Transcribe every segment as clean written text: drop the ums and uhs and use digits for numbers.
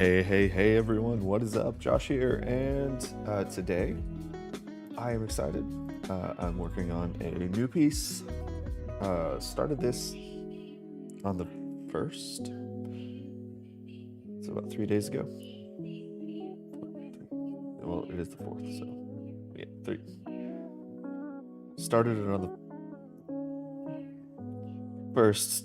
Hey everyone, what is up? Josh here, and today I am excited. I'm working on a new piece. Started this on the 1st, so about 3 days ago. Well, it is the 4th, so yeah, 3. Started it on the 1st.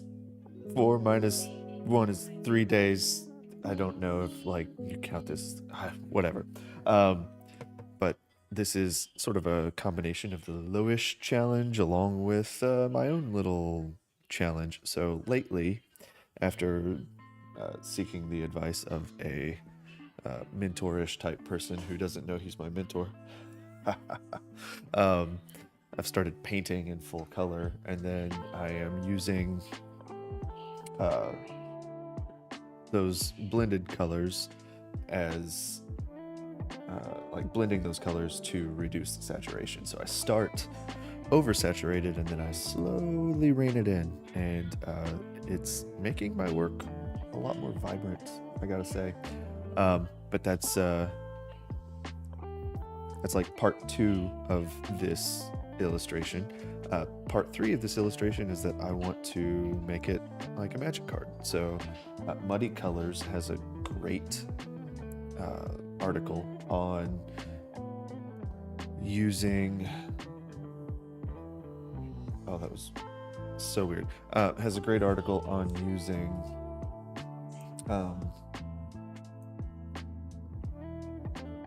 4 minus 1 is 3 days. I don't know if like you count this, whatever. But this is sort of a combination of the Lowish challenge along with my own little challenge. So lately, after seeking the advice of a mentorish type person who doesn't know he's my mentor, um, I've started painting in full color, and then I am using uh, those blended colors as like blending those colors to reduce the saturation. So I start oversaturated and then I slowly rein it in, and it's making my work a lot more vibrant, I gotta say. But that's like part 2 of this illustration. Part 3 of this illustration is that I want to make it like a magic card. So Muddy Colors has a great article on using, oh, that was so weird, has a great article on using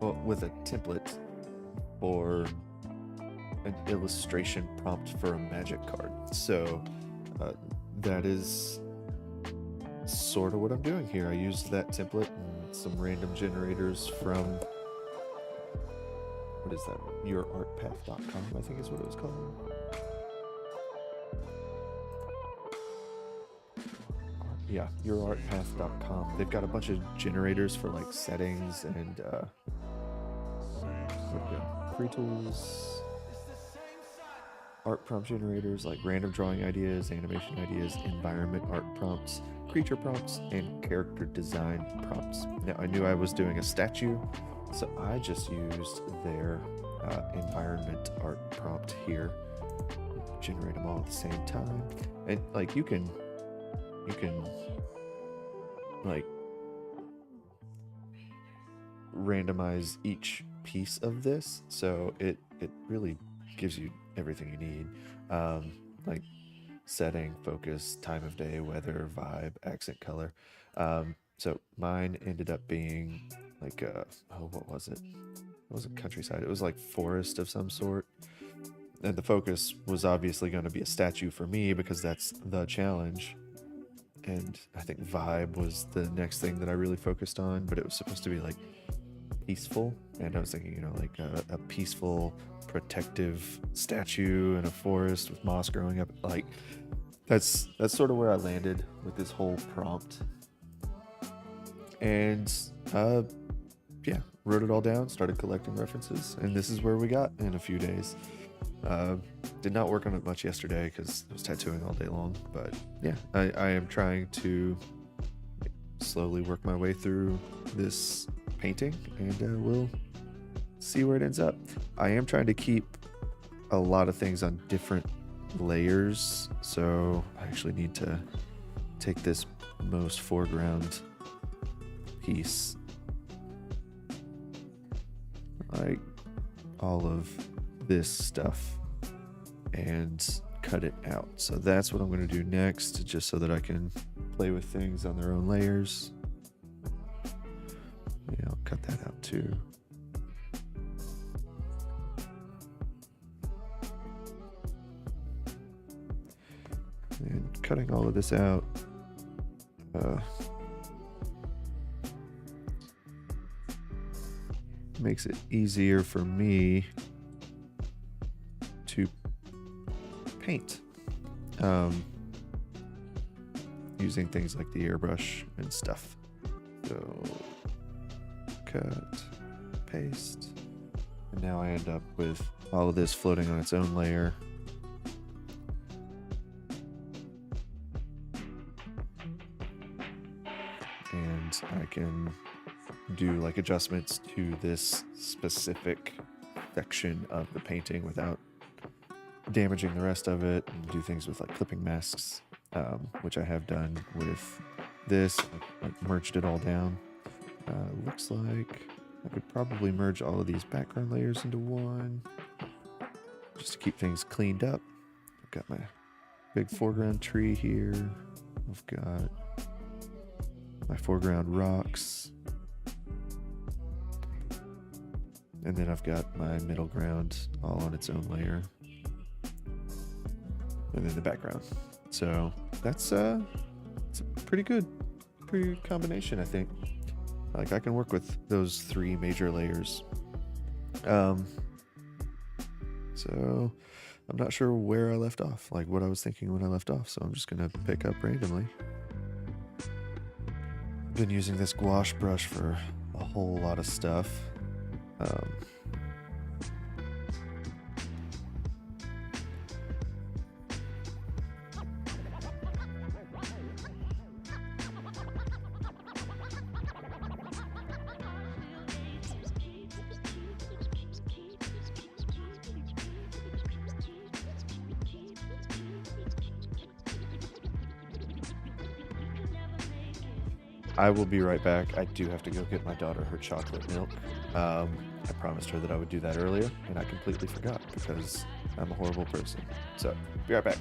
well, with a template for an illustration prompt for a magic card. So that is sort of what I'm doing here. I used that template and some random generators from, what is that, yourartpath.com, I think is what it was called. Yeah, yourartpath.com. They've got a bunch of generators for like settings and free tools, art prompt generators like random drawing ideas, animation ideas, environment art prompts, creature prompts, and character design prompts. Now, I knew I was doing a statue, so I just used their environment art prompt here. Generate them all at the same time, and like you can like randomize each piece of this, so it really gives you everything you need, like setting, focus, time of day, weather, vibe, accent, color. So mine ended up being like what was it? It wasn't countryside. It was like forest of some sort. And the focus was obviously going to be a statue for me because that's the challenge. And I think vibe was the next thing that I really focused on, but it was supposed to be like peaceful. And I was thinking, like a peaceful, protective statue in a forest with moss growing up. Like that's sort of where I landed with this whole prompt. And yeah, wrote it all down, started collecting references, and this is where we got in a few days. Did not work on it much yesterday because I was tattooing all day long, but yeah, I am trying to slowly work my way through this painting, and we'll see where it ends up. I am trying to keep a lot of things on different layers, so I actually need to take this most foreground piece, like all of this stuff, and cut it out. So that's what I'm going to do next, just so that I can play with things on their own layers. Yeah, I'll cut that out too. And cutting all of this out makes it easier for me to paint using things like the airbrush and stuff. So cut, paste, and now I end up with all of this floating on its own layer. And I can do like adjustments to this specific section of the painting without damaging the rest of it, and do things with like clipping masks, which I have done with this. Like merged it all down. Looks like I could probably merge all of these background layers into one just to keep things cleaned up. I've got my big foreground tree here. I've got my foreground rocks. And then I've got my middle ground all on its own layer. And then the background. So that's it's a pretty good combination, I think. Like I can work with those 3 major layers. So I'm not sure where I left off, like what I was thinking when I left off. So I'm just gonna pick up randomly. Been using this gouache brush for a whole lot of stuff. I will be right back. I do have to go get my daughter her chocolate milk. I promised her that I would do that earlier, and I completely forgot because I'm a horrible person. So, be right back.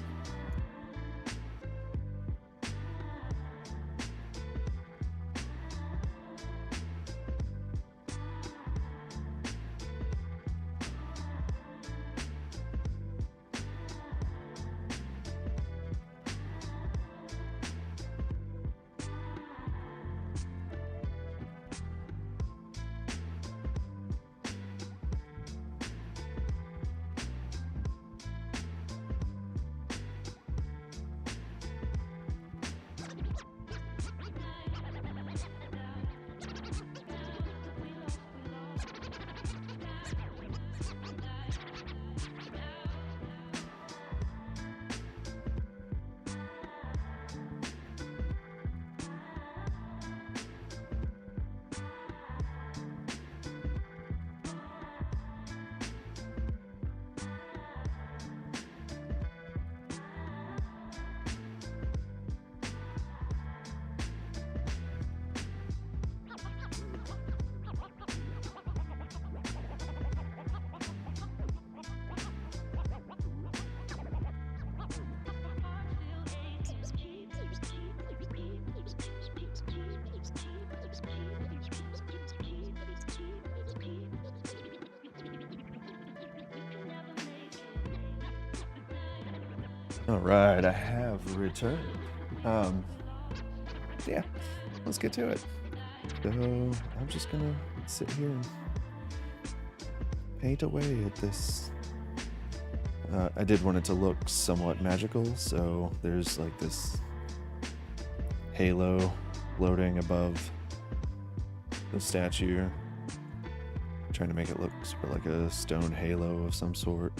All right, I have returned. Yeah, let's get to it. So I'm just gonna sit here and paint away at this. I did want it to look somewhat magical, so there's like this halo floating above the statue, trying to make it look sort of like a stone halo of some sort.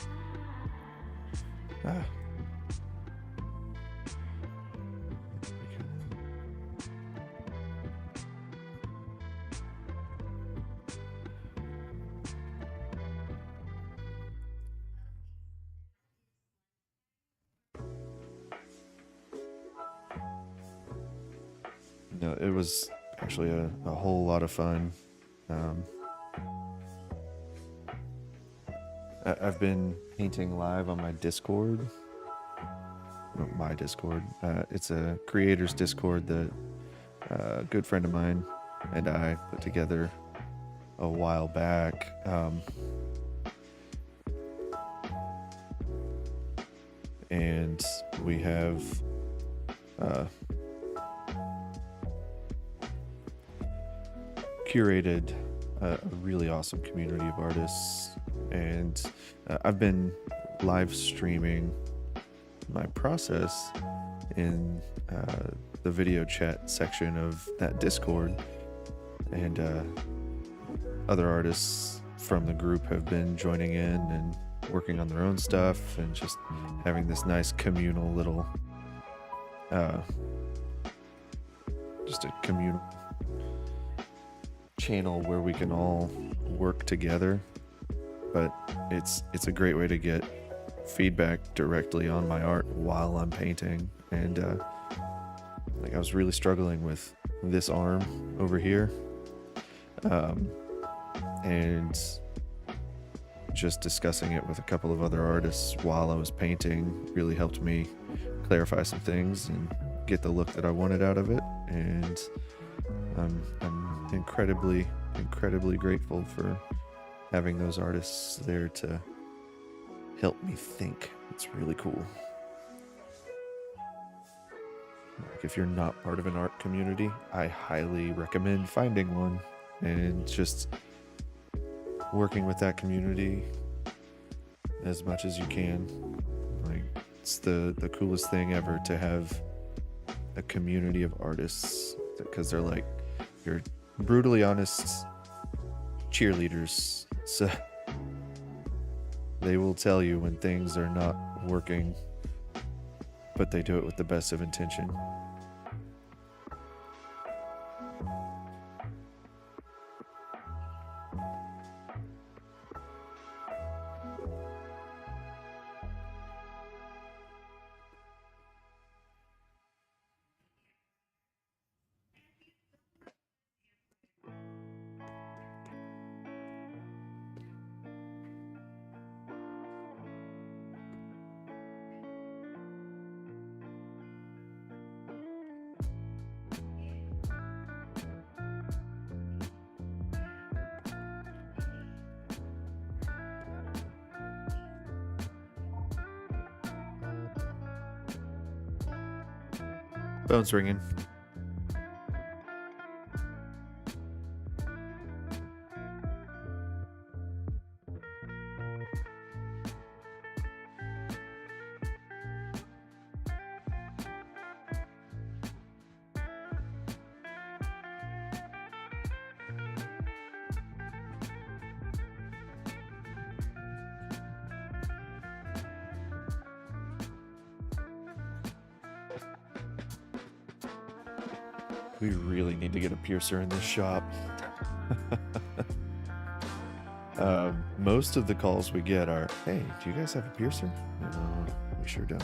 No, it was actually a whole lot of fun. I've been painting live on my Discord. Well, my Discord. It's a creators Discord that a good friend of mine and I put together a while back. And we have curated a really awesome community of artists, and I've been live streaming my process in the video chat section of that Discord, and other artists from the group have been joining in and working on their own stuff, and just having this nice communal little just a communal channel where we can all work together, but it's a great way to get feedback directly on my art while I'm painting. And like I was really struggling with this arm over here, and just discussing it with a couple of other artists while I was painting really helped me clarify some things and get the look that I wanted out of it. And I'm incredibly grateful for having those artists there to help me think. It's really cool. Like, if you're not part of an art community, I highly recommend finding one and just working with that community as much as you can. Like, it's the coolest thing ever to have a community of artists, because they're like your brutally honest cheerleaders. So they will tell you when things are not working, but they do it with the best of intention. Phone's ringing. We really need to get a piercer in this shop. Most of the calls we get are, hey, do you guys have a piercer? No, we sure don't.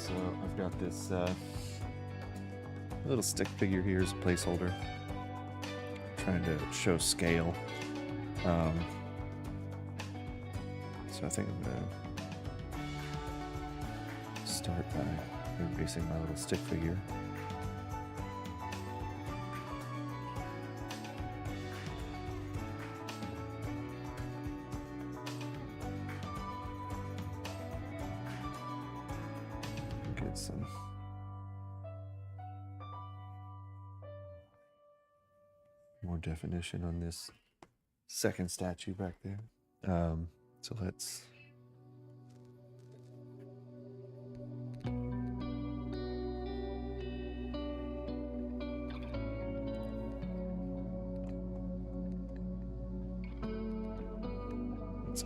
So I've got this little stick figure here as a placeholder, trying to show scale. So I think I'm gonna start by erasing my little stick figure. Get some more definition on this second statue back there. So let's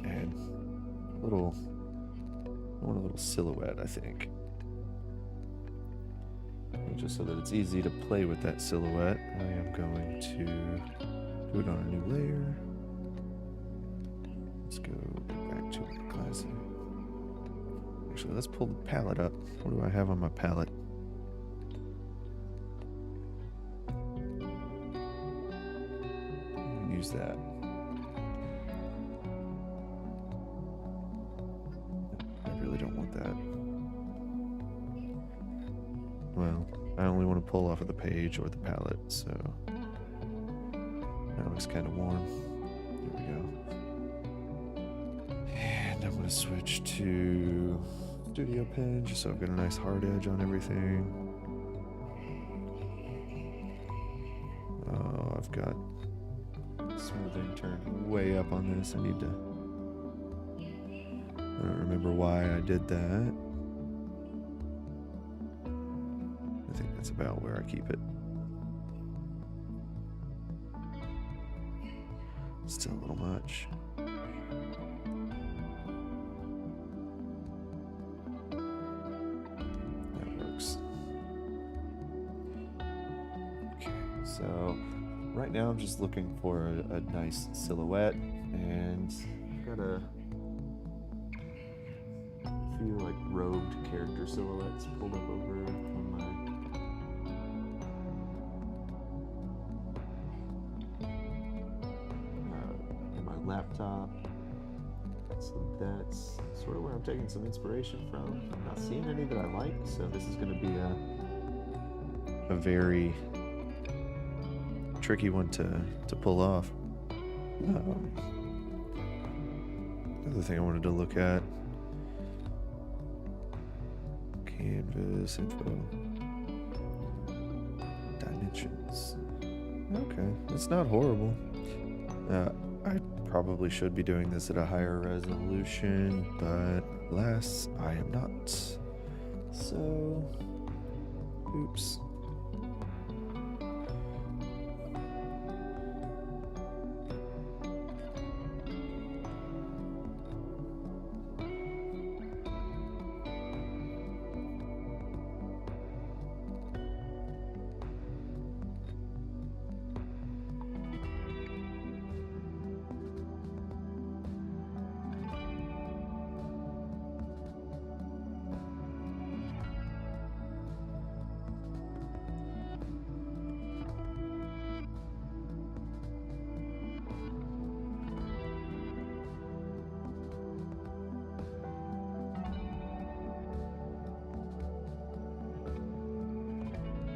add a little, I want a little silhouette, I think. And just so that it's easy to play with that silhouette, I am going to do it on a new layer. Let's go back to our classic. Actually, let's pull the palette up. What do I have on my palette? Use that. I really don't want that. Well, I only want to pull off of the page or the palette, so that looks kind of warm. There we go. And I'm going to switch to Studio Pen just so I've got a nice hard edge on everything. Oh, I've got smoothing turned way up on this. I need to... I don't remember why I did that. I think that's about where I keep it. Still a little much. That works. Okay, so right now I'm just looking for a nice silhouette, and I've got a few like robed character silhouettes pulled up over on my laptop. So that's sort of where I'm taking some inspiration from. I'm not seeing any that I like, so this is going to be a very tricky one to pull off. Another thing I wanted to look at, canvas info, dimensions. Okay, it's not horrible. I probably should be doing this at a higher resolution, but alas, I am not. So, oops.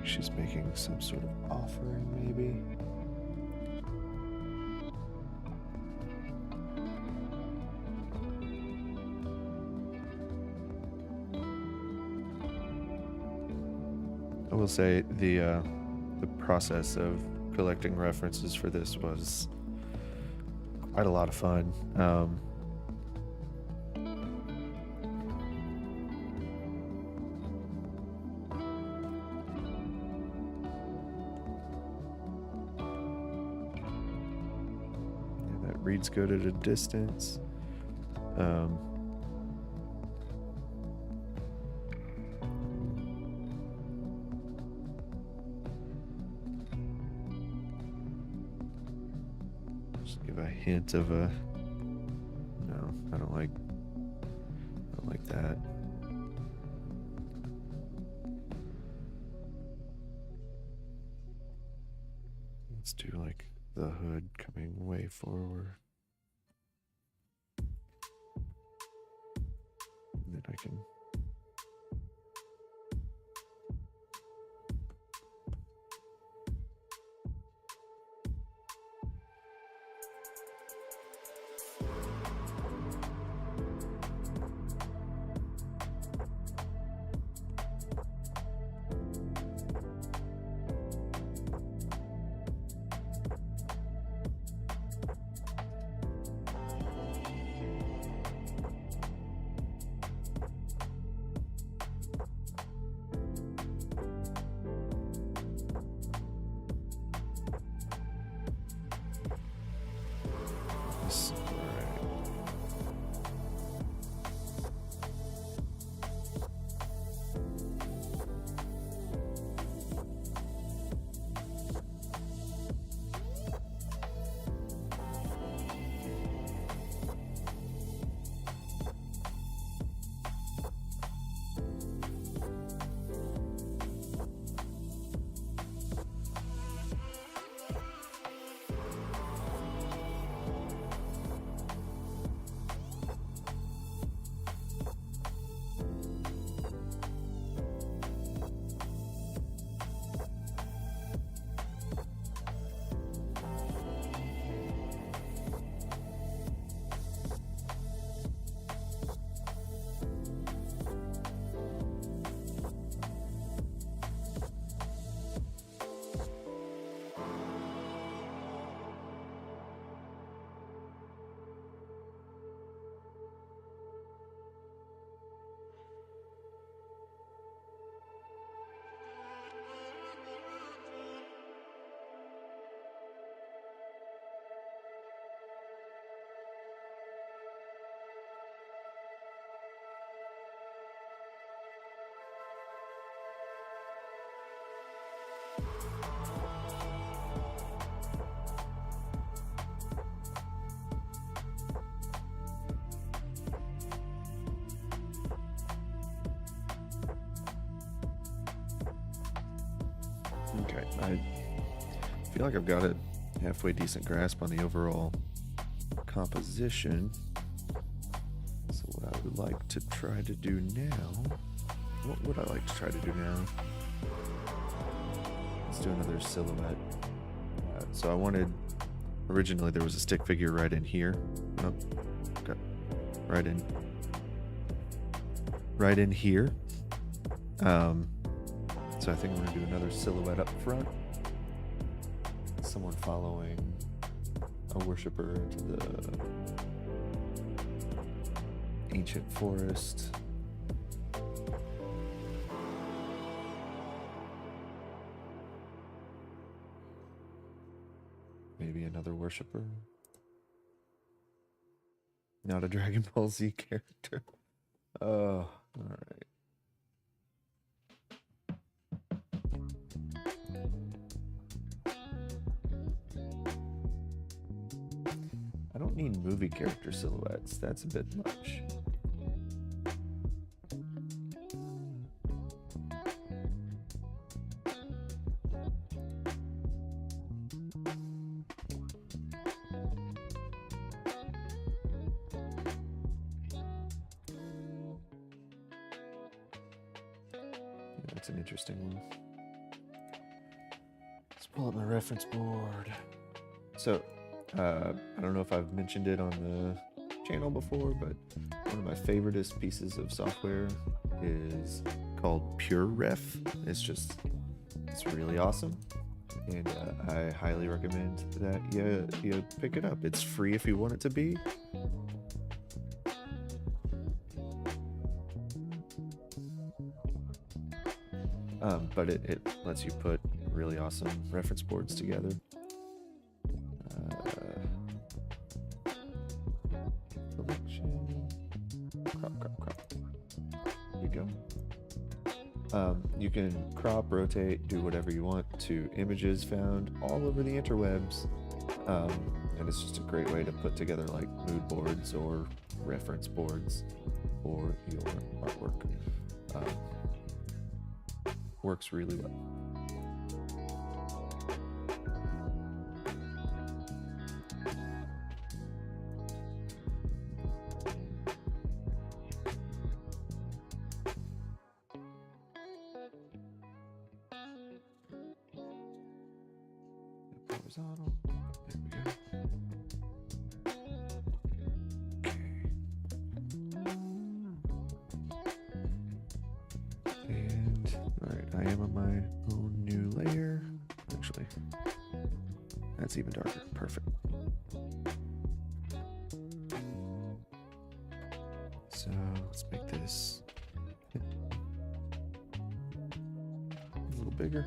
She's making some sort of offering, maybe. I will say the process of collecting references for this was quite a lot of fun. Reads good at a distance. Just give a hint of a... No, I don't like that. Let's do like the hood coming way forward. And then I can Okay, I feel like I've got a halfway decent grasp on the overall composition. So what I would like to try to do now, what would I like to try to do now? Let's do another silhouette. So I wanted, originally there was a stick figure right in here. Oh, got right in here. So I think I'm gonna do another silhouette up front. Someone following a worshiper into the ancient forest. Maybe another worshiper. Not a Dragon Ball Z character. Oh, all right. I don't need movie character silhouettes. That's a bit much. That's an interesting one. Let's pull up my reference board. So, I don't know if I've mentioned it on the channel before, but one of my favoriteest pieces of software is called PureRef. It's really awesome, and I highly recommend that you pick it up. It's free if you want it to be. But it lets you put really awesome reference boards together. Crop. There you go. You can crop, rotate, do whatever you want to images found all over the interwebs. And it's just a great way to put together like mood boards or reference boards for your artwork. Works really well. horizontal. There we go. Okay. And all right, I am on my own new layer. Actually, that's even darker. Perfect. So let's make this a little bigger.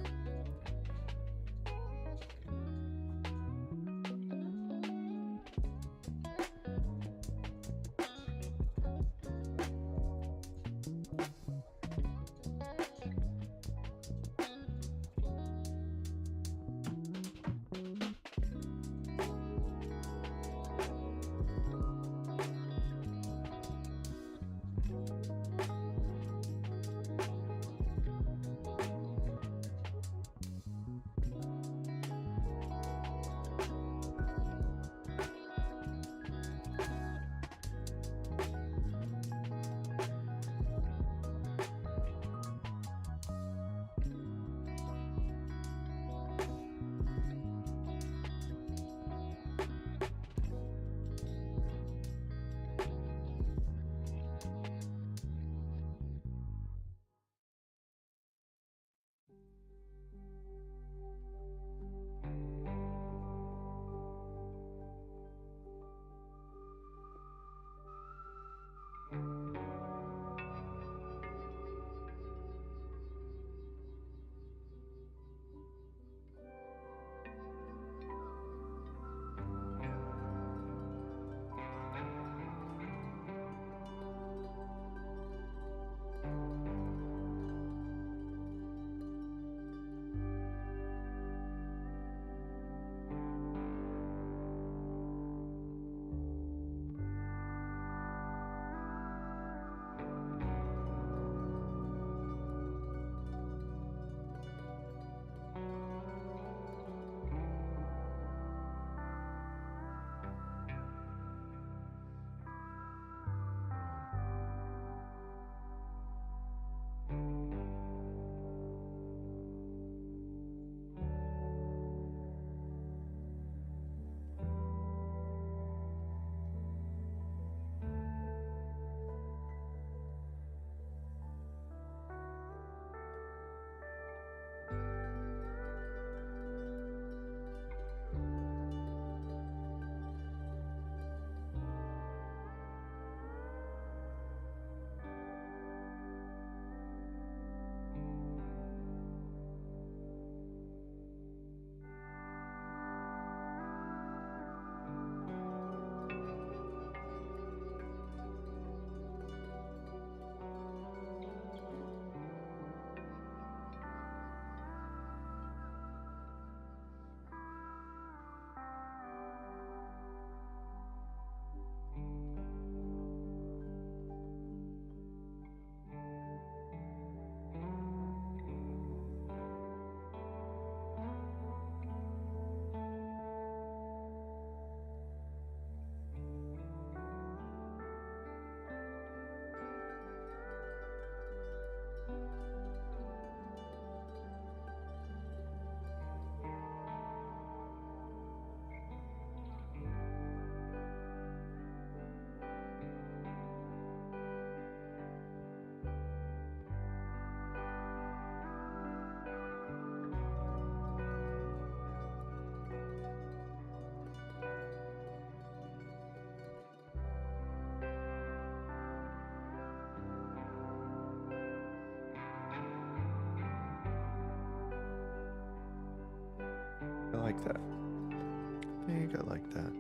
I like that. I think I like that.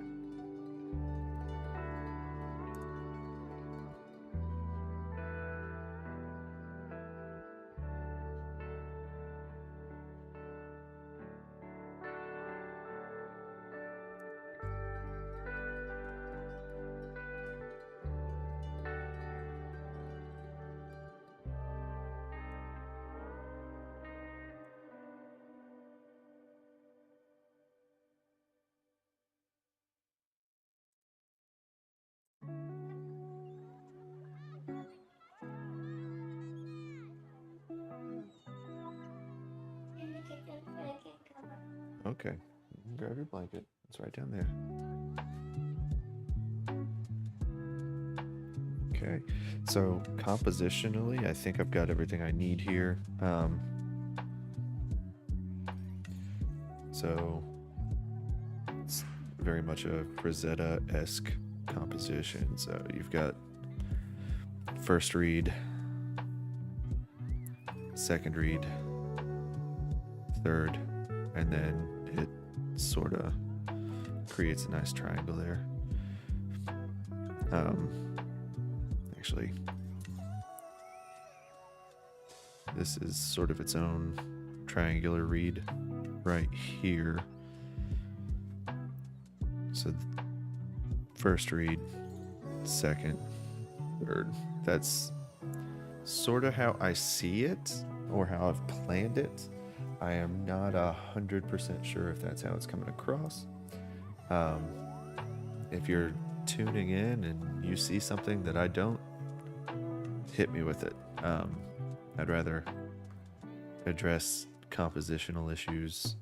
Okay. grab your blanket. It's right down there. Okay, so compositionally, I think I've got everything I need here. So it's very much a Rosetta-esque composition. So you've got first read, second read, third, and then it sort of creates a nice triangle there. Actually, this is sort of its own triangular read right here. So first read, second, third. That's sort of how I see it, or how I've planned it. I am not 100% sure if that's how it's coming across. If you're tuning in and you see something that I don't, hit me with it. I'd rather address compositional issues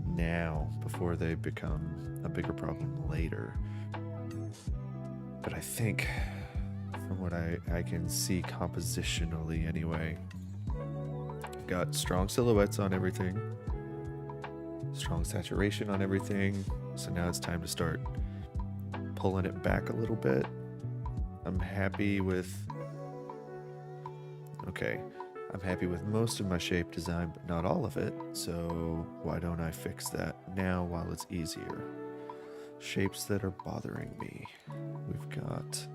now before they become a bigger problem later. But I think, from what I can see compositionally anyway, got strong silhouettes on everything, strong saturation on everything, so now it's time to start pulling it back a little bit. I'm happy with most of my shape design, but not all of it, so why don't I fix that now while it's easier? Shapes that are bothering me. We've got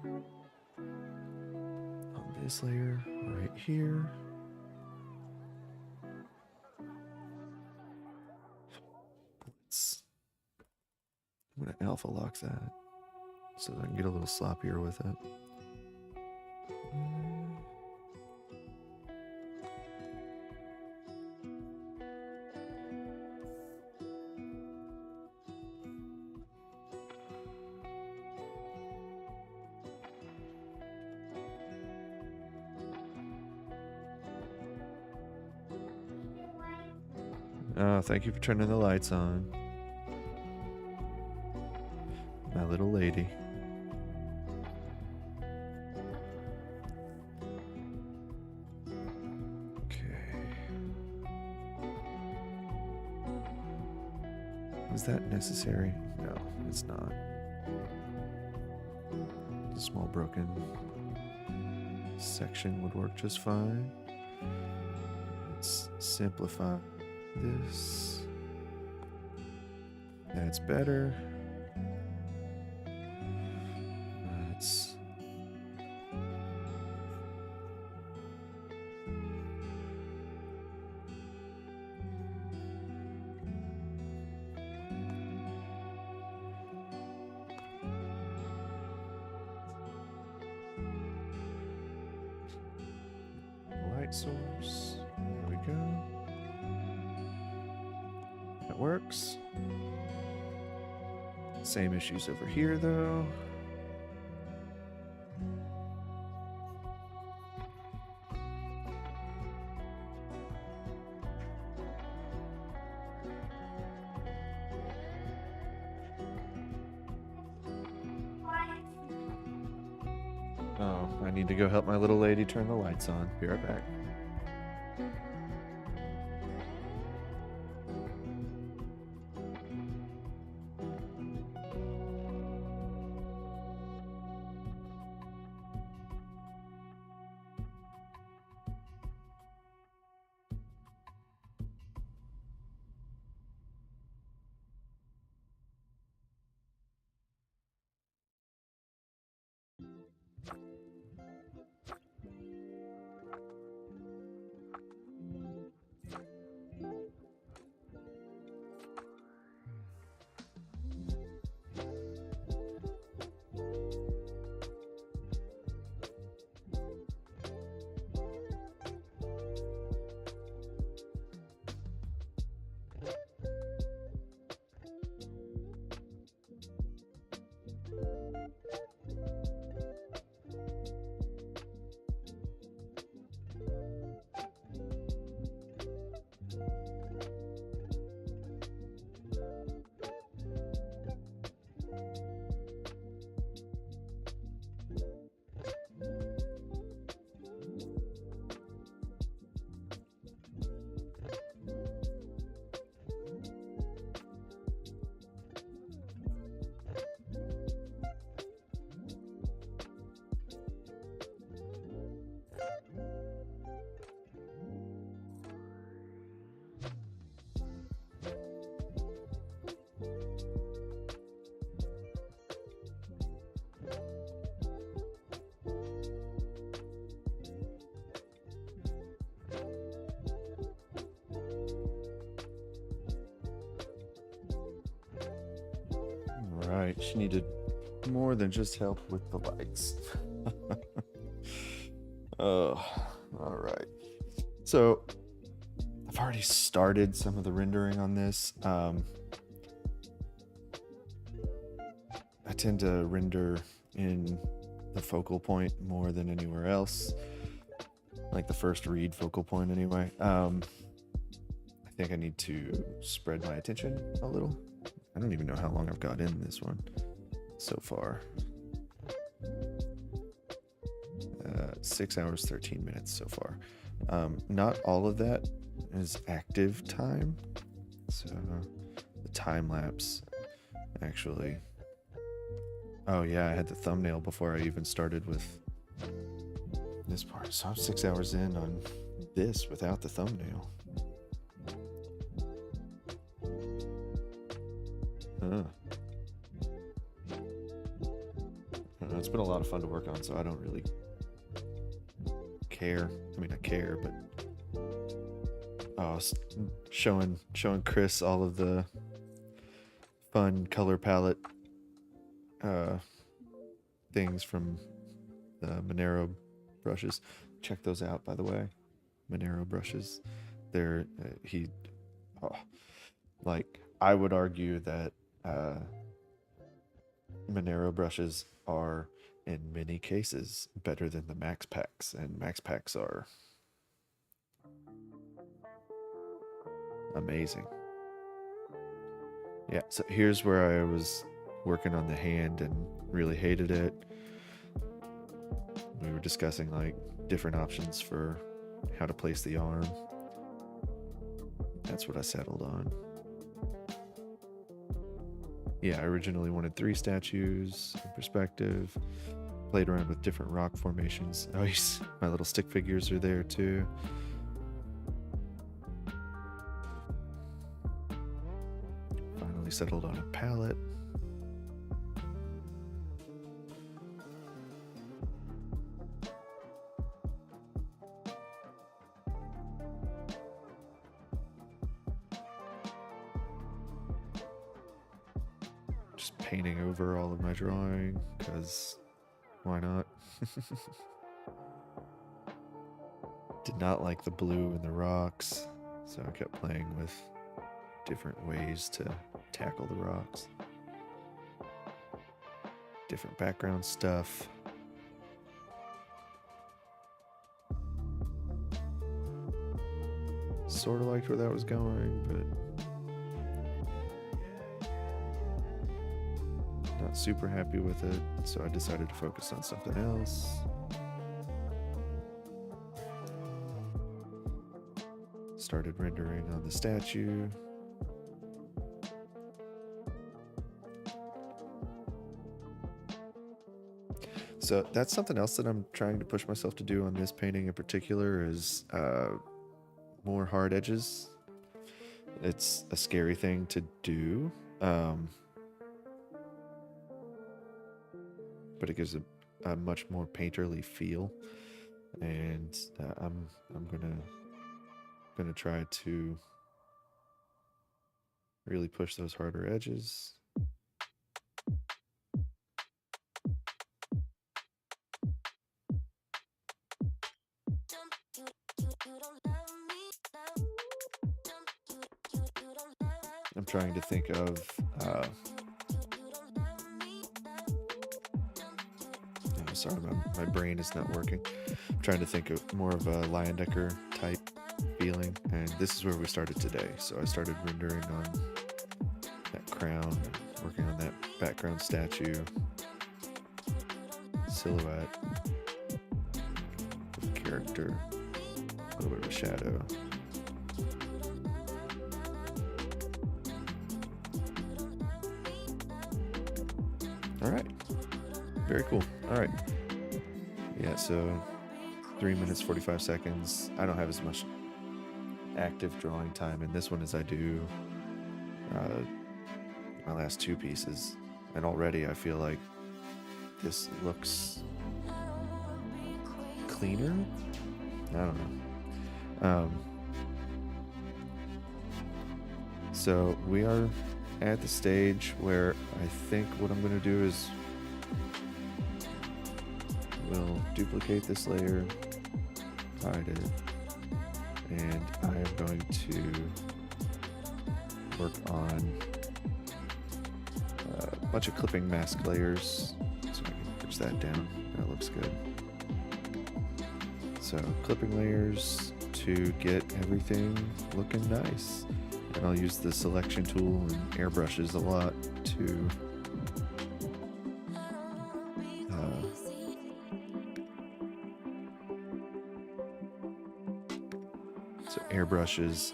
on this layer right here. I'm gonna alpha lock that so that I can get a little sloppier with it. Oh, thank you for turning the lights on. My little lady. Okay. Is that necessary? No, it's not. A small broken section would work just fine. Let's simplify this. That's better. Let's light source. There we go. That works. Same issues over here though. Oh, I need to go help my little lady turn the lights on. Be right back. right, she needed more than just help with the lights. Oh, all right. So I've already started some of the rendering on this. I tend to render in the focal point more than anywhere else, like the first read focal point anyway. I think I need to spread my attention a little. I don't even know how long I've got in this one so far. 6 hours, 13 minutes so far. Not all of that is active time. So the time lapse actually. Oh yeah, I had the thumbnail before I even started with this part. So I'm 6 hours in on this without the thumbnail. It's been a lot of fun to work on, so I don't really care. I mean, I care, but showing Chris all of the fun color palette things from the Monero brushes. Check those out, by the way. Monero brushes. They're like, I would argue that Monero brushes are in many cases better than the Max Packs, and Max Packs are amazing. Yeah, so here's where I was working on the hand and really hated it. We were discussing like different options for how to place the arm. That's what I settled on. Yeah, I originally wanted 3 statues in perspective. Played around with different rock formations. Oh, my little stick figures are there too. Finally settled on a palette. Just painting over all of my drawing, because why not? Did not like the blue in the rocks, so I kept playing with different ways to tackle the rocks. Different background stuff. Sort of liked where that was going, but not super happy with it, so I decided to focus on something else. Started rendering on the statue. So that's something else that I'm trying to push myself to do on this painting in particular, is more hard edges. It's a scary thing to do, but it gives a much more painterly feel, and I'm gonna try to really push those harder edges. I'm trying to think of sorry, my brain is not working. I'm trying to think of more of a Leyendecker type feeling, and this is where we started today. So I started rendering on that crown, working on that background statue, silhouette, character, a little bit of a shadow. All right, very cool. All right, yeah, so 3 minutes 45 seconds. I don't have as much active drawing time in this one as I do my last 2 pieces, and already I feel like this looks cleaner. I don't know. So we are at the stage where I think what I'm going to do is we'll duplicate this layer, hide it, and I am going to work on a bunch of clipping mask layers, so I can push that down. That looks good. So clipping layers to get everything looking nice. And I'll use the selection tool and airbrushes a lot to so airbrushes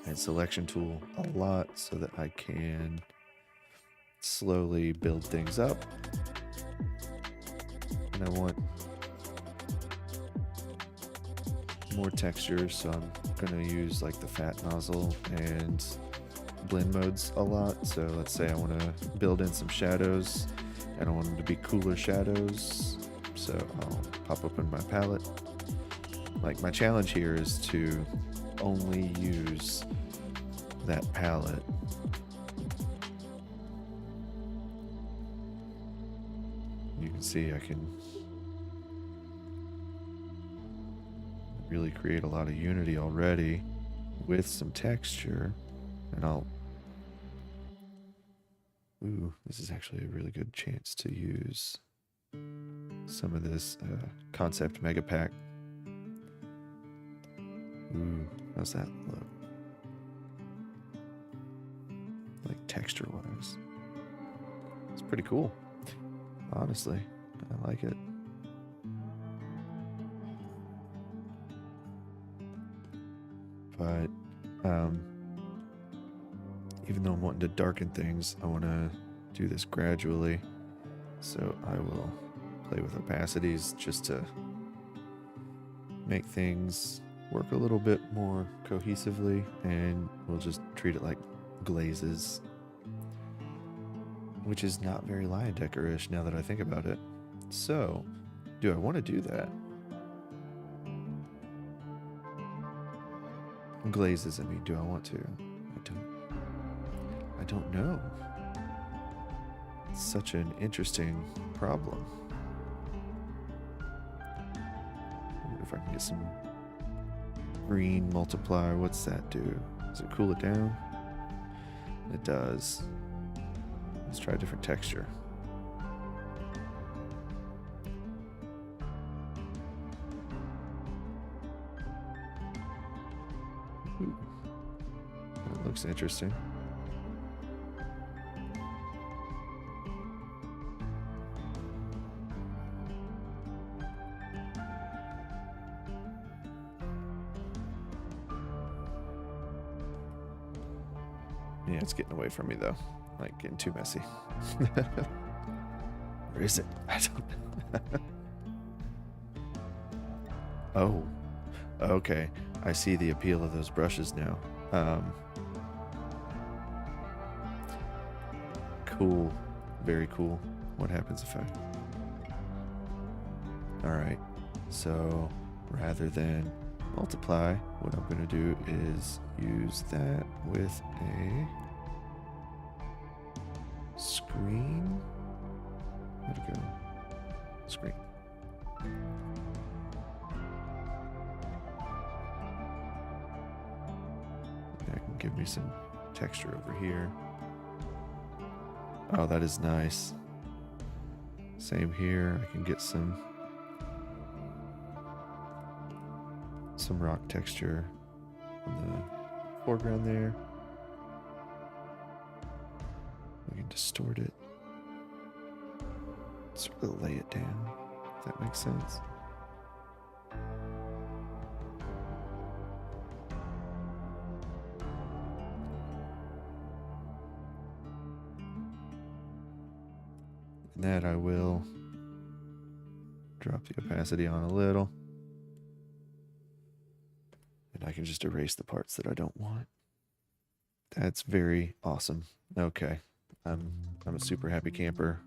and selection tool a lot so that I can slowly build things up. And I want more texture, so I'm gonna use like the fat nozzle and blend modes a lot. So let's say I want to build in some shadows and I want them to be cooler shadows, so I'll pop open my palette. Like, my challenge here is to only use that palette. You can see I can really create a lot of unity already with some texture, and ooh, this is actually a really good chance to use some of this concept mega pack. Ooh, how's that look? Like, texture wise, it's pretty cool, honestly. I like it. But even though I'm wanting to darken things, I want to do this gradually. So I will play with opacities just to make things work a little bit more cohesively, and we'll just treat it like glazes, which is not very Lion Decker-ish now that I think about it. So, do I want to do that? Glazes, I mean, do I want to? I don't know. It's such an interesting problem. If I can get some green multiply, what's that do? Does it cool it down? It does. Let's try a different texture. Ooh. That looks interesting. Yeah, it's getting away from me though. Like, getting too messy. Where is it? I don't know. Oh, okay. I see the appeal of those brushes now. Cool. Very cool. What happens if I... Alright. So, rather than multiply, what I'm going to do is use that with a screen. Where'd it go? Screen. That can give me some texture over here. Oh, that is nice. Same here. I can get some rock texture in the foreground there. We can distort it. Sort of lay it down, if that makes sense. And that I will drop the opacity on a little. And I can just erase the parts that I don't want. That's very awesome. Okay. I'm a super happy camper.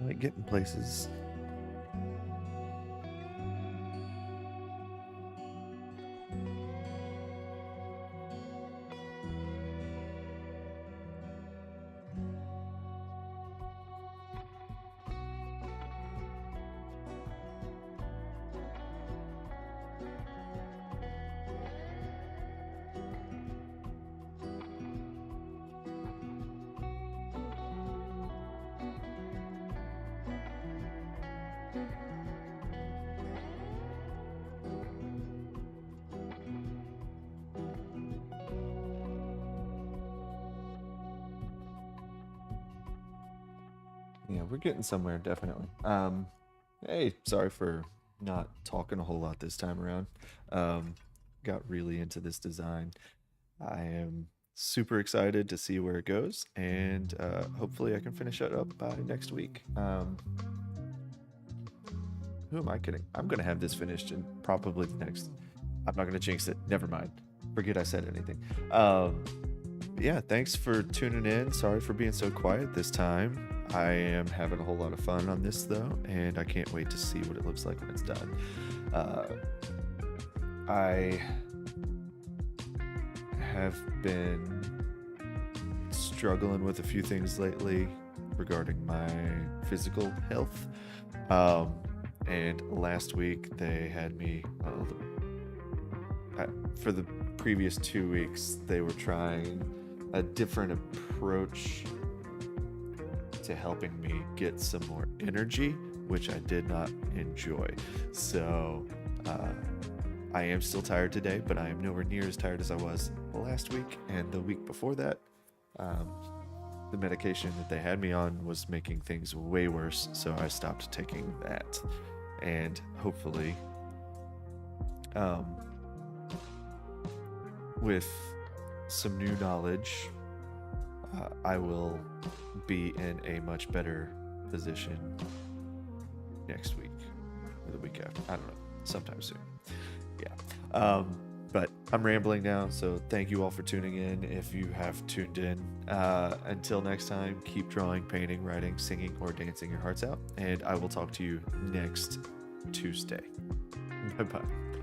like getting places. Yeah, we're getting somewhere, definitely. Hey, sorry for not talking a whole lot this time around. Um, got really into this design. I am super excited to see where it goes, and hopefully I can finish it up by next week. Who am I kidding? I'm gonna have this finished in probably the next. I'm not gonna jinx it. Never mind. Forget I said anything. Yeah, thanks for tuning in. Sorry for being so quiet this time. I am having a whole lot of fun on this though, and I can't wait to see what it looks like when it's done. Uh, I have been struggling with a few things lately regarding my physical health. Um, and last week they had me, for the previous 2 weeks, they were trying a different approach to helping me get some more energy, which I did not enjoy. So I am still tired today, but I am nowhere near as tired as I was last week and the week before that. The medication that they had me on was making things way worse, so I stopped taking that. And hopefully, with some new knowledge, I will be in a much better position next week or the week after. I don't know, sometime soon. Yeah. But I'm rambling now, so thank you all for tuning in if you have tuned in. Until next time, keep drawing, painting, writing, singing, or dancing your hearts out, and I will talk to you next Tuesday. Bye-bye.